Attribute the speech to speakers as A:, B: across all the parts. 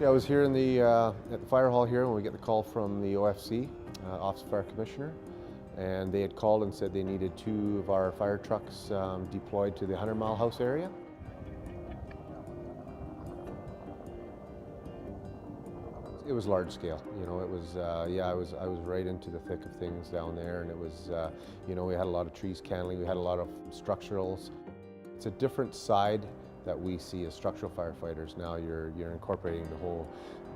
A: I was here in at the fire hall here when we get the call from the OFC, Office of Fire Commissioner, and they had called and said they needed 2 of our fire trucks deployed to the 100 Mile House area. It was large scale, you know. It was, I was right into the thick of things down there, and it was, we had a lot of trees canneling, we had a lot of structurals. It's a different side that we see as structural firefighters now. You're incorporating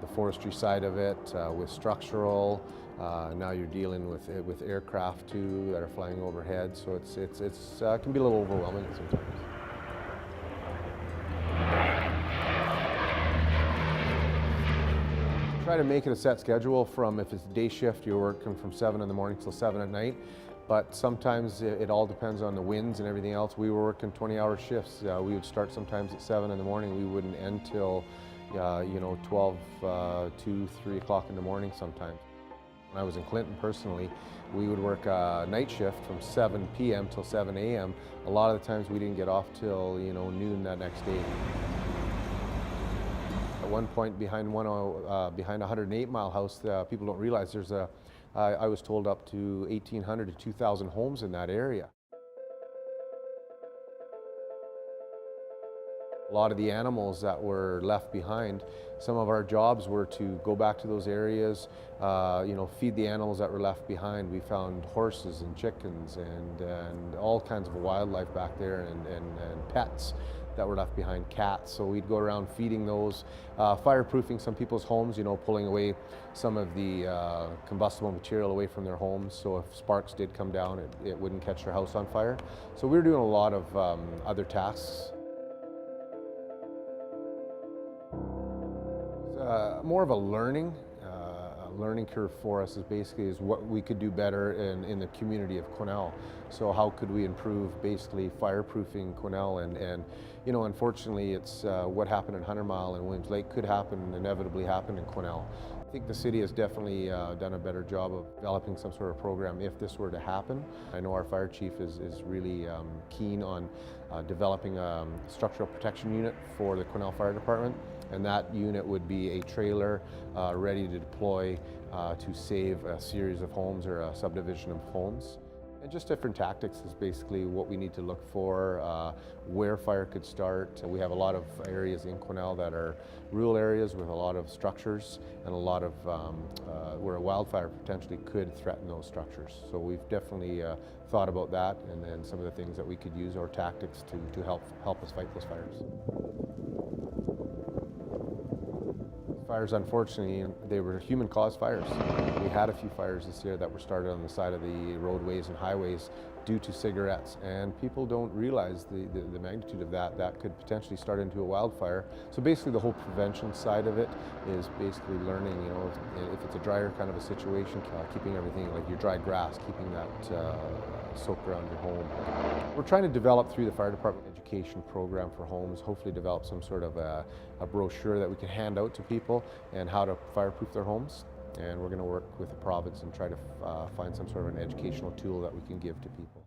A: the forestry side of it with structural. Now you're dealing with aircraft too that are flying overhead, so it can be a little overwhelming sometimes. Try to make it a set schedule from, if it's day shift, you're working from 7 in the morning till 7 at night. But sometimes it all depends on the winds and everything else. We were working 20-hour shifts. We would start sometimes at 7 in the morning. We wouldn't end till 12, 2, 3 o'clock in the morning sometimes. When I was in Clinton personally, we would work a night shift from 7 p.m. till 7 a.m. A lot of the times we didn't get off till noon that next day. At one point behind 108 Mile House, people don't realize there's I was told up to 1,800 to 2,000 homes in that area. A lot of the animals that were left behind, some of our jobs were to go back to those areas, feed the animals that were left behind. We found horses and chickens and all kinds of wildlife back there and pets that were left behind, cats. So we'd go around feeding those, fireproofing some people's homes, pulling away some of the combustible material away from their homes, so if sparks did come down, it wouldn't catch their house on fire. So we were doing a lot of other tasks. More of a learning curve for us is what we could do better in the community of Quesnel. So how could we improve basically fireproofing Quesnel, and unfortunately it's what happened in 100 Mile and Williams Lake could inevitably happen in Quesnel. I think the city has definitely done a better job of developing some sort of program if this were to happen. I know our fire chief is really keen on developing a structural protection unit for the Quesnel Fire Department, and that unit would be a trailer ready to deploy to save a series of homes or a subdivision of homes. And just different tactics is basically what we need to look for, where fire could start. We have a lot of areas in Quesnel that are rural areas with a lot of structures and a lot of where a wildfire potentially could threaten those structures. So we've definitely thought about that and some of the things that we could use or tactics to help us fight those fires. Fires, unfortunately, they were human-caused fires. We had a few fires this year that were started on the side of the roadways and highways due to cigarettes, and people don't realize the magnitude of that. That could potentially start into a wildfire. So basically the whole prevention side of it is basically learning, if it's a drier kind of a situation, keeping everything, like your dry grass, keeping that soaked around your home. We're trying to develop through the fire department education program for homes, hopefully develop some sort of a brochure that we can hand out to people and how to fireproof their homes. And we're going to work with the province and try to find some sort of an educational tool that we can give to people.